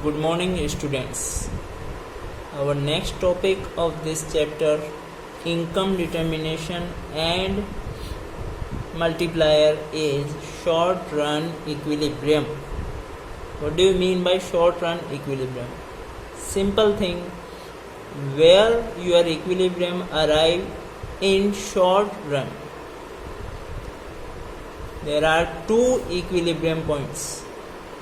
Good morning, students. Our next topic of this chapter, income determination and multiplier, is short run equilibrium. What do you mean by short run equilibrium? Simple thing, where your equilibrium arrive in short run. There are two equilibrium points.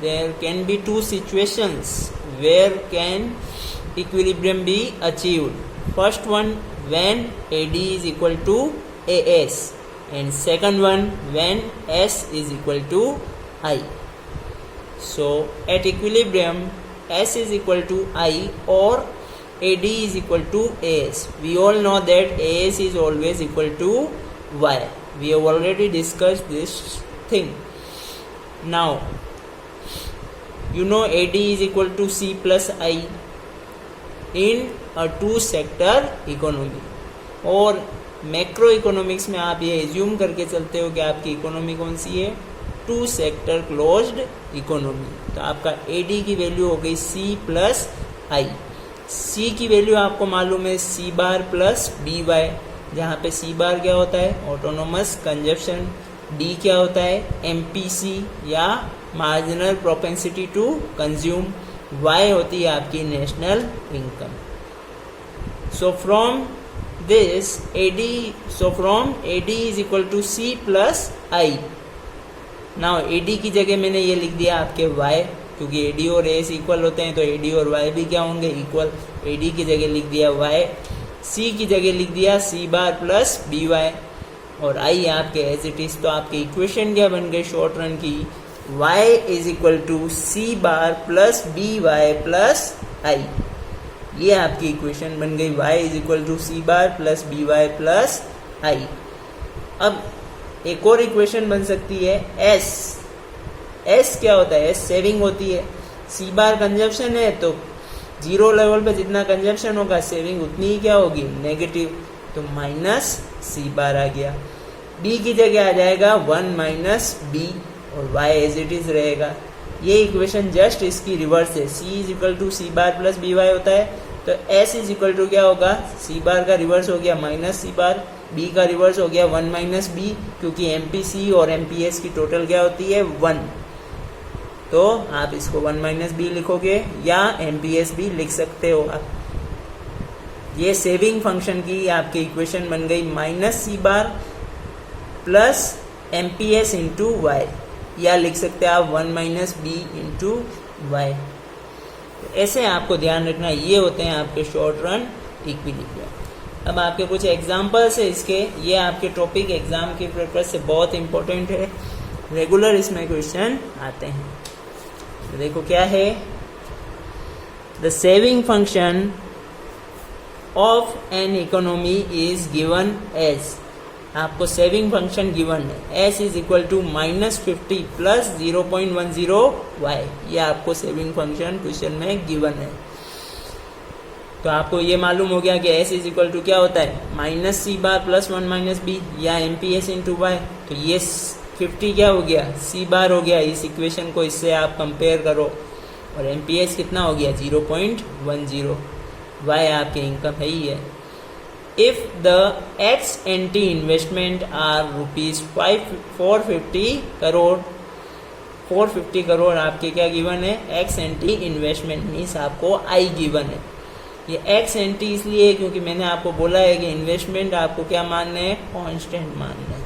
There can be two situations where can equilibrium be achieved. First one, when AD is equal to AS, and second one, when S is equal to I. So at equilibrium, S is equal to I or AD is equal to AS. We all know that AS is always equal to Y. We have already discussed this thing. Now you know AD is equal to C plus I in a two sector economy. और macro economics में आप ये assume करके चलते हो कि आपकी economy कौन सी है, टू सेक्टर क्लोज्ड इकोनॉमी. तो आपका AD की वैल्यू हो गई C प्लस I. C की वैल्यू आपको मालूम है C बार प्लस BY, जहाँ पे C बार क्या होता है, ऑटोनोमस कंजप्शन. D क्या होता है, MPC या marginal propensity to consume. Y होती है आपकी national income. So from AD is equal to C plus I. Now AD की जगह मैंने ये लिख दिया आपके Y, क्योंकि AD और AS इक्वल होते हैं तो AD और Y भी क्या होंगे, इक्वल. AD की जगह लिख दिया Y, C की जगह लिख दिया C बार प्लस BY और I आपके एज इट इज. तो आपकी इक्वेशन क्या बन गई शॉर्ट रन की, Y is equal to C bar plus BY plus I. ये आपकी इक्वेशन बन गई, Y is equal to C bar plus BY plus I. अब एक और इक्वेशन बन सकती है S क्या होता है, S सेविंग होती है. C बार कंजप्शन है तो जीरो लेवल पे जितना कंजप्शन होगा सेविंग उतनी ही क्या होगी, नेगेटिव. तो माइनस C बार आ गया. B की जगह आ जाएगा 1 माइनस B और Y एज इट इज रहेगा. ये इक्वेशन जस्ट इसकी रिवर्स है. C is equal to C bar plus BY होता है तो S इज इक्वल टू क्या होगा, C बार का रिवर्स हो गया माइनस C बार, B का रिवर्स हो गया 1 माइनस B, क्योंकि MPC और MPS की टोटल क्या होती है 1. तो आप इसको 1 माइनस B लिखोगे या MPS भी लिख सकते हो आप. ये सेविंग फंक्शन की आपकी इक्वेशन बन गई minus C bar plus MPS into Y, या लिख सकते हैं आप 1 माइनस B इंटू वाई. ऐसे आपको ध्यान रखना, ये होते हैं आपके शॉर्ट रन इक्विलिब्रियम. अब आपके कुछ एग्जांपल्स है इसके. ये आपके टॉपिक एग्जाम के पर्पज से बहुत इंपॉर्टेंट है, रेगुलर इसमें क्वेश्चन आते हैं. तो देखो क्या है, the saving function of an economy is given as. आपको सेविंग फंक्शन गिवन है, S is equal to -50 plus 0.10 Y. ये आपको सेविंग फंक्शन क्वेश्चन में गिवन है. तो आपको ये मालूम हो गया कि S इज इक्वल टू क्या होता है, minus C bar plus 1 minus B या MPS इंटू Y. तो ये 50 क्या हो गया, C बार हो गया. इस इक्वेशन को इससे आप कंपेयर करो और MPS कितना हो गया 0.10. Y आपके इनकम है ही है. If the ex-ante investment are rupees 450 crore, 450 crore आपके क्या गिवन है, ex-ante investment मीन्स आपको I गिवन है. ये ex-ante इसलिए है क्योंकि मैंने आपको बोला है कि इन्वेस्टमेंट आपको क्या मानना है, कांस्टेंट मानना है.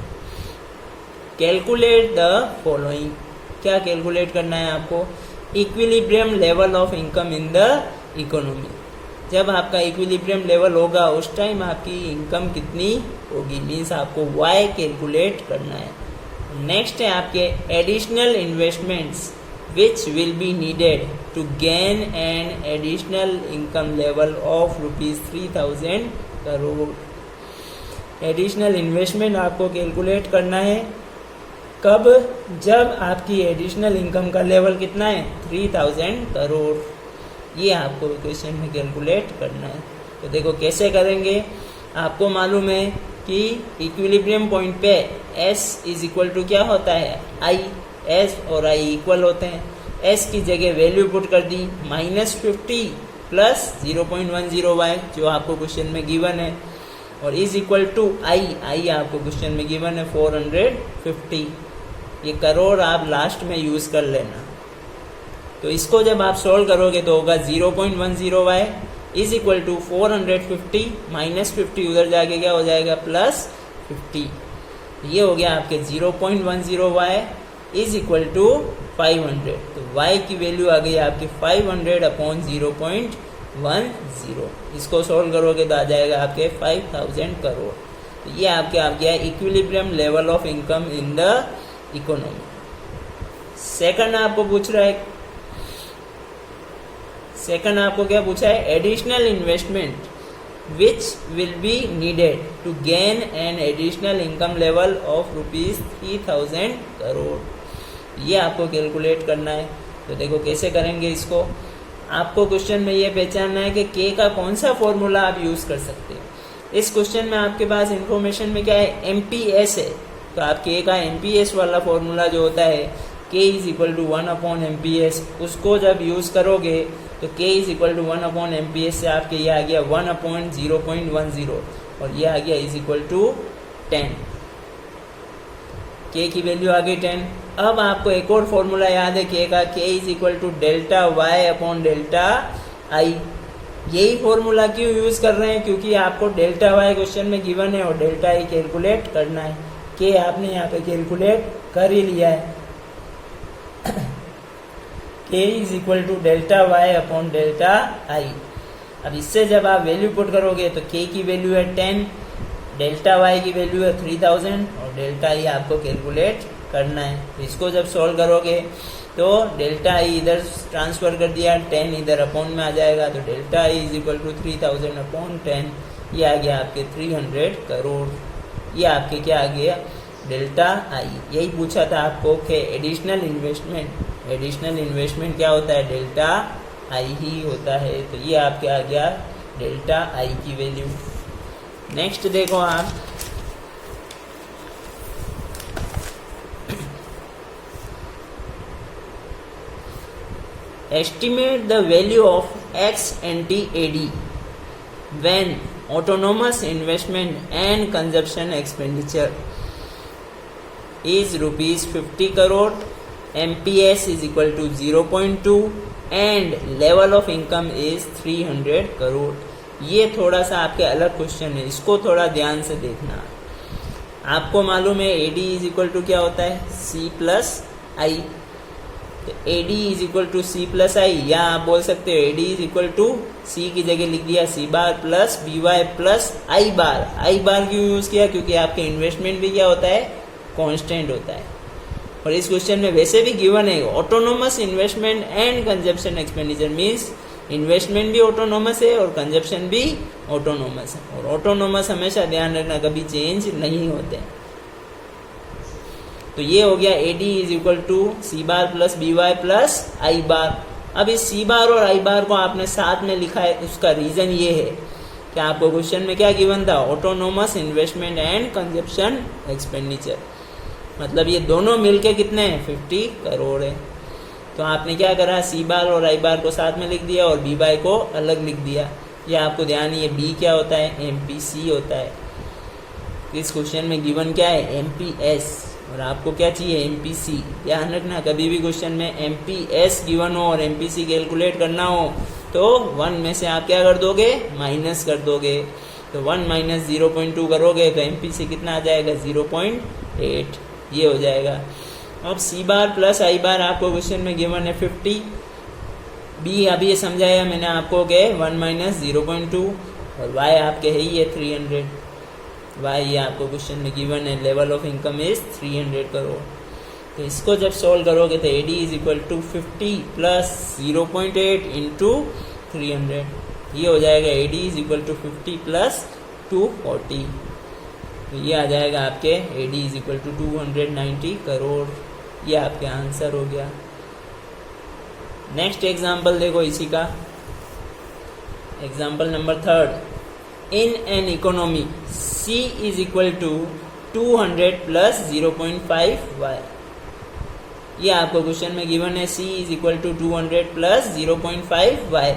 Calculate the following. क्या कैलकुलेट करना है आपको, equilibrium level of income in the economy. जब आपका इक्विलिब्रियम लेवल होगा उस टाइम आपकी इनकम कितनी होगी, मीन्स आपको Y कैलकुलेट करना है. नेक्स्ट है आपके additional investments which will be needed to gain an additional income level of ₹3000 crore. Additional investment आपको कैलकुलेट करना है कब, जब आपकी एडिशनल इनकम का लेवल कितना है 3000 करोड़. ये आपको क्वेश्चन में कैलकुलेट करना है. तो देखो कैसे करेंगे. आपको मालूम है कि इक्विलिब्रियम पॉइंट पे S इज इक्वल टू क्या होता है, I. S और I इक्वल होते हैं. एस की जगह वैल्यू पुट कर दी -50 प्लस 0.10y जो आपको क्वेश्चन में गिवन है, और इज इक्वल टू आई आपको क्वेश्चन में गिवन है 450। ये करोड़ आप लास्ट में यूज कर लेना। तो इसको जब आप सॉल्व करोगे तो होगा 0.10y इज इक्वल टू 450 -50 उधर जाके क्या हो जाएगा +50। ये हो गया आपके 0.10y इज इक्वल टू 500। तो y की वैल्यू आ गई आपकी 500/0.10। इसको सॉल्व करोगे तो आ जाएगा आपके 5000 करोड़। तो ये आपके आ गया equilibrium level of income in the economy. Second आपको पूछ रहा है, सेकंड आपको क्या पूछा है, additional investment which will be needed to gain an additional income level of ₹3000 crore. ये आपको कैलकुलेट करना है। तो देखो कैसे करेंगे इसको। आपको क्वेश्चन में ये पहचानना है कि के का कौन सा फॉर्मूला आप यूज कर सकते हैं। इस क्वेश्चन में आपके पास इंफॉर्मेशन में क्या है, एमपीएस है। तो आप के का एमपीएस वाला फॉर्मूला जो होता है k is equal to 1/MPS, उसको जब यूज करोगे तो k is equal to 1/MPS से आपके ये आ गया 1/0.10 और ये आ गया इज इक्वल टू 10। k की वैल्यू आ गई 10। अब आपको एक और फॉर्मूला याद है k का, k is equal to ΔY/ΔI। यही फॉर्मूला क्यों यूज कर रहे हैं, क्योंकि आपको ΔY क्वेश्चन में गिवन है और ΔI कैलकुलेट करना है। k आपने यहाँ पे कैलकुलेट कर ही लिया है। k is equal to ΔY/ΔI। अब इससे जब आप वैल्यू पुट करोगे तो k की वैल्यू है 10, ΔY की वैल्यू है 3000 और ΔI आपको कैलकुलेट करना है। तो इसको जब सॉल्व करोगे तो ΔI इधर ट्रांसफर कर दिया, 10 इधर अपॉन में आ जाएगा, तो ΔI इज इक्वल टू 3000/10। ये आ गया आपके 300 करोड़। ये आपके क्या आ गया, ΔI। यही पूछा था आपको कि एडिशनल इन्वेस्टमेंट क्या होता है, ΔI ही होता है। तो ये आपके आ गया ΔI की वैल्यू। नेक्स्ट देखो आप, estimate the value of ex-ante-AD when autonomous investment and consumption expenditure is ₹50 crore, MPS is equal to 0.2 and level of income is 300 crore. ये थोड़ा सा आपके अलग क्वेश्चन है, इसको थोड़ा ध्यान से देखना। आपको मालूम है AD इज इक्वल टू क्या होता है, C+I। तो AD is equal to C+I, या आप बोल सकते हो AD is equal to C की जगह लिख दिया C bar plus BY plus I bar. I bar क्यों यूज किया, क्योंकि आपके इन्वेस्टमेंट भी क्या होता है, कांस्टेंट होता है। और इस क्वेश्चन में वैसे भी गिवन है autonomous investment and consumption expenditure, means investment भी ऑटोनोमस है और कंजप्शन भी ऑटोनोमस है। और ऑटोनोमस हमेशा ध्यान रखना कभी चेंज नहीं होते। तो ये हो गया AD is equal to C bar plus BY plus I bar. अब इस C बार और I बार को आपने साथ में लिखा है, उसका रीजन ये है कि आपको क्वेश्चन में क्या गिवन था, autonomous investment and consumption expenditure, मतलब ये दोनों मिलके कितने हैं, 50 करोड़ है। तो आपने क्या करा, C बार और I बार को साथ में लिख दिया और BY को अलग लिख दिया। ये आपको ध्यान, ये B क्या होता है, MPC होता है। इस क्वेश्चन में गिवन क्या है, MPS, और आपको क्या चाहिए, MPC। ध्यान रखना, कभी भी क्वेश्चन में MPS गिवन हो और MPC कैलकुलेट करना हो तो 1 में से आप क्या कर दोगे, माइनस कर दोगे। तो 1 माइनस 0.2 करोगे तो MPC कितना आ जाएगा, 0.8। ये हो जाएगा। अब C बार प्लस I बार आपको क्वेश्चन में गिवन है 50। B अभी ये समझाया मैंने आपको के 1 माइनस 0.2 और Y आपके है ही है 300। Y ये आपको क्वेश्चन में गिवन है, level of income is 300 crore. तो इसको जब सॉल्व करोगे तो AD is equal to 50 plus 0.8 into 300। ये हो जाएगा AD is equal to 50 plus 240। तो ये आ जाएगा आपके AD is equal to 290 crore. ये आपके आंसर हो गया। नेक्स्ट एग्जाम्पल देखो इसी का, example number 3। In an economy C is equal to 200 plus 0.5y। ये आपको क्वेश्चन में गिवन है C is equal to 200 plus 0.5 y।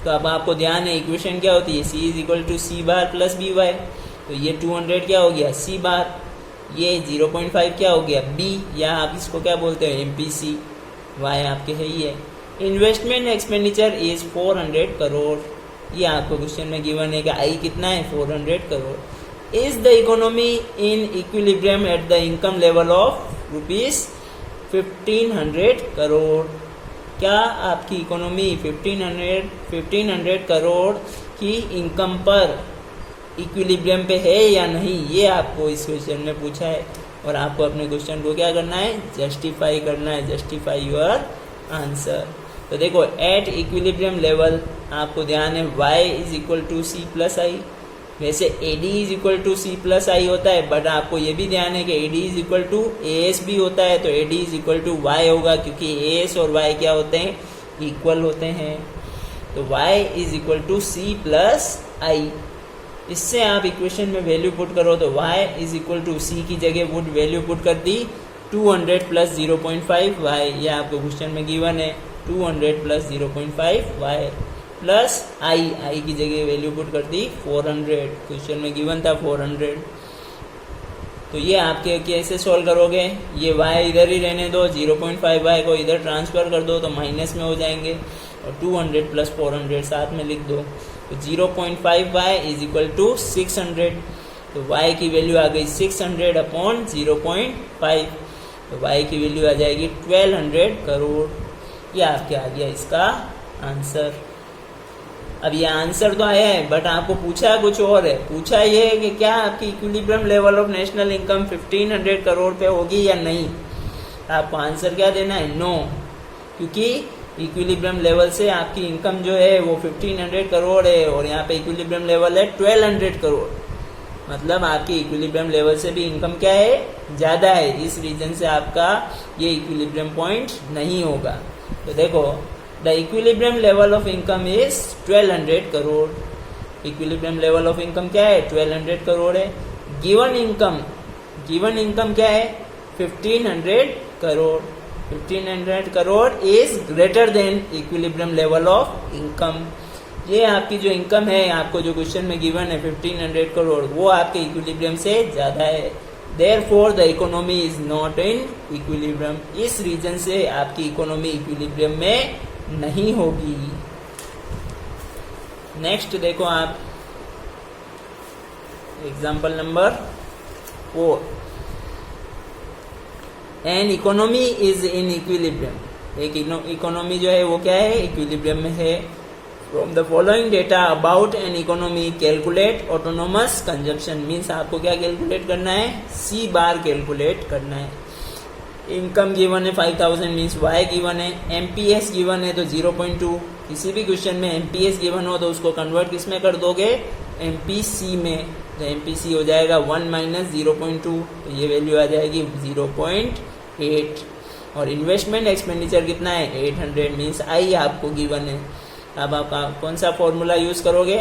तो अब आपको ध्यान है इक्वेशन क्या होती है, C is equal to C bar plus B Y. तो ये 200 क्या हो गया C बार, ये 0.5 क्या हो गया B, या आप इसको क्या बोलते हैं MPC, y आपके है ही है। Investment expenditure is 400 crore. ये आपको क्वेश्चन में गिवन है कि आई कितना है 400 crore. Is the economy in equilibrium at the income level of rupees 1500 crore. क्या आपकी इकोनॉमी 1500 करोड़ की इनकम पर इक्विलिब्रियम पे है या नहीं, ये आपको इस क्वेश्चन में पूछा है। और आपको अपने क्वेश्चन को क्या करना है, जस्टिफाई करना है, जस्टिफाई योर आंसर। तो देखो एट इक्विलिब्रियम लेवल आपको ध्यान है y is equal to C plus I. वैसे AD is equal to C plus I होता है, बट आपको ये भी ध्यान है कि AD is equal to AS भी होता है, तो AD is equal to y होगा, क्योंकि AS और y क्या होते हैं, इक्वल होते हैं। तो y is equal to C plus I. इससे आप इक्वेशन में वैल्यू पुट करो तो y is equal to C की जगह वुड वैल्यू पुट कर दी 200 प्लस 0.5 y। ये आपको क्वेश्चन में गिवन है 200 प्लस 0.5 y प्लस आई की जगह वैल्यू पुट कर दी 400, क्वेश्चन में गिवन था 400। तो ये आपके कैसे सॉल्व करोगे, ये y इधर ही रहने दो, 0.5 y को इधर ट्रांसफर कर दो तो माइनस में हो जाएंगे, और 200 प्लस 400 साथ में लिख दो। तो 0.5 y इज इक्वल टू 600। तो y की वैल्यू आ गई 600 अपॉन 0.5, तो y की वैल्यू आ जाएगी 1200 करोड़। ये आपके आ गया इसका आंसर। अब ये आंसर तो आया है, बट आपको पूछा कुछ और है। पूछा ये है कि क्या आपकी equilibrium level of national income 1500 crore पे होगी या नहीं। आपको आंसर क्या देना है, नो, क्योंकि इक्विलिब्रियम लेवल से आपकी इनकम जो है वो 1500 करोड़ है, और यहाँ पे इक्विलिब्रियम लेवल है 1200 करोड़। मतलब आपकी इक्विलिब्रियम लेवल से भी इनकम क्या है, ज़्यादा है। इस रीजन से आपका ये इक्विलिब्रियम पॉइंट नहीं होगा। तो देखो the equilibrium level of income is 1200 crore. Equilibrium level of income क्या है, 1200 करोड़ है। गिवन इनकम क्या है, 1500 crore. 1500 crore is greater than equilibrium level of income. ये आपकी जो इनकम है, आपको जो क्वेश्चन में गिवन है 1500 करोड़, वो आपके इक्विलिब्रियम से ज़्यादा है। Therefore the economy is not in equilibrium। इस रीजन से आपकी इकोनॉमी इक्विलिब्रियम में नहीं होगी। नेक्स्ट देखो आप example number 4। N economy is in equilibrium. एक इकोनॉमी जो है वो क्या है, इक्विलिब्रियम में है। From the following data about an economy calculate autonomous consumption. Means आपको क्या कैलकुलेट करना है, सी बार कैलकुलेट करना है। इनकम गिवन है 5000 मीन्स वाई गिवन है। एमपीएस गिवन है तो 0.2। किसी भी क्वेश्चन में एमपीएस गिवन हो तो उसको कन्वर्ट किस में कर दोगे, एमपीसी में। तो एमपीसी हो जाएगा 1 माइनस 0.2, तो ये वैल्यू आ जाएगी 0.8। और इन्वेस्टमेंट एक्सपेंडिचर कितना है, 800 मीन्स आई आपको गिवन है। अब आप कौन सा फॉर्मूला यूज करोगे,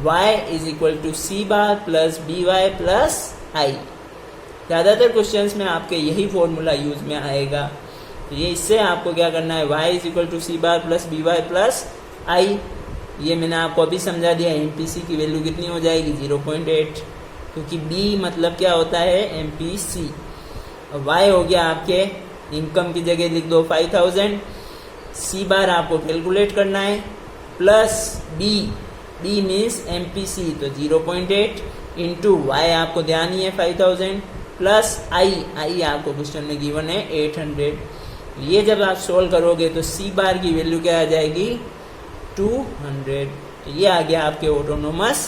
y is equal to C bar plus B Y plus I. ज़्यादातर क्वेश्चंस में आपके यही फॉर्मूला यूज में आएगा। तो ये इससे आपको क्या करना है, y is equal to C bar plus B Y plus I. ये मैंने आपको अभी समझा दिया। एमपीसी की वैल्यू कितनी हो जाएगी, 0.8, क्योंकि b मतलब क्या होता है, एमपीसी। और y हो गया आपके इनकम की जगह लिख दो 5000, सी बार आपको कैलकुलेट करना है, प्लस बी मीन्स एमपीसी तो 0.8 इंटू वाई आपको ध्यान ही है 5000, प्लस आई आपको क्वेश्चन में गिवन है 800। ये जब आप सोल्व करोगे तो सी बार की वैल्यू क्या आ जाएगी, 200। तो ये आ गया आपके ऑटोनोमस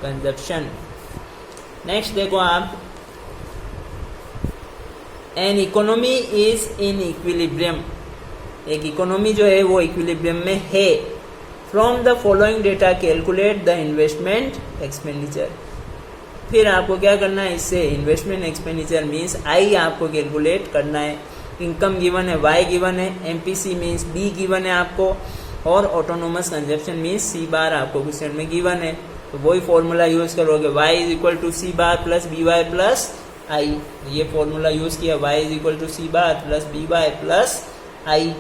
कंजप्शन। नेक्स्ट देखो आप, N economy is in equilibrium. एक इकोनॉमी जो है वो इक्विलिब्रियम में है। From the following data calculate the investment expenditure. फिर आपको क्या करना है, इससे इन्वेस्टमेंट एक्सपेंडिचर मीन्स आई आपको कैलकुलेट करना है। इनकम गिवन है, वाई गिवन है, एमपीसी मीन्स बी गिवन है आपको, और autonomous consumption means C bar आपको क्वेश्चन में गिवन है। तो वही फॉर्मूला यूज करोगे, y is equal to C bar plus B Y plus I, ये फॉर्मूला यूज़ किया, y is equal to C bar plus B Y plus I,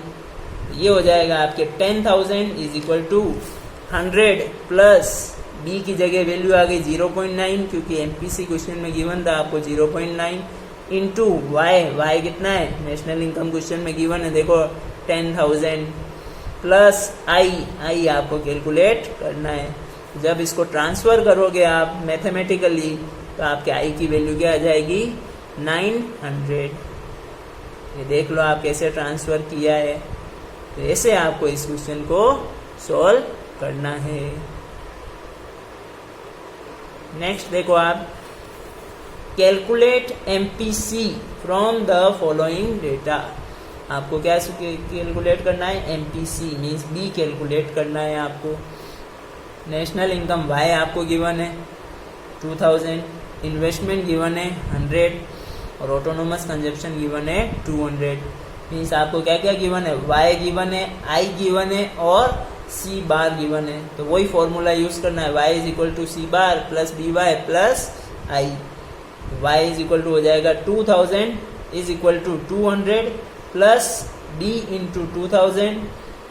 ये हो जाएगा आपके 10,000 is equal to 100 plus B की जगह value आ गई 0.9 क्योंकि एमपीसी क्वेश्चन में गिवन था आपको 0.9 इंटू वाई कितना है, नेशनल इनकम क्वेश्चन में गिवन है देखो 10,000 प्लस आई आपको कैलकुलेट करना है। जब इसको ट्रांसफ़र करोगे आप मैथमेटिकली तो आपके आई की वैल्यू क्या आ जाएगी 900। ये देख लो आप कैसे ट्रांसफ़र किया है। तो ऐसे आपको इस क्वेश्चन को सॉल्व करना है। नेक्स्ट देखो आप, calculate MPC from the following data. आपको क्या कैलकुलेट करना है, एमपीसी मीन्स बी कैलकुलेट करना है आपको। नेशनल इनकम वाई आपको गिवन है 2000, इन्वेस्टमेंट गिवन है 100 और ऑटोनोमस कंजप्शन गिवन है 200। मीन्स आपको क्या क्या गिवन है, वाई गिवन है, आई गिवन है और सी बार गिवन है। तो वही फॉर्मूला यूज़ करना है, Y is equal to C bar plus B Y plus I. Y is equal to हो जाएगा 2000 is equal to 200 plus B into 2000।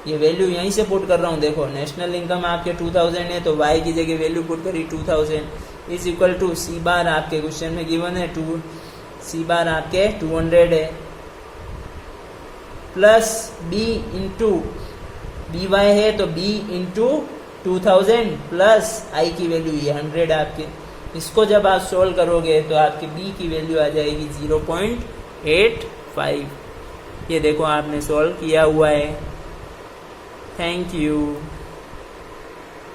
ये वैल्यू यहीं से पुट कर रहा हूँ, देखो नेशनल इनकम आपके 2000 है तो वाई की जगह वैल्यू पुट करी 2000 इज इक्वल टू सी बार आपके क्वेश्चन में गिवन है सी बार आपके 200 है plus B into B Y है तो बी इंटू 2000 प्लस आई की वैल्यू ये 100 आपके। इसको जब आप सोल्व करोगे तो आपकी बी की वैल्यू आ जाएगी 0.85। ये देखो आपने सोल्व किया हुआ है। Thank you.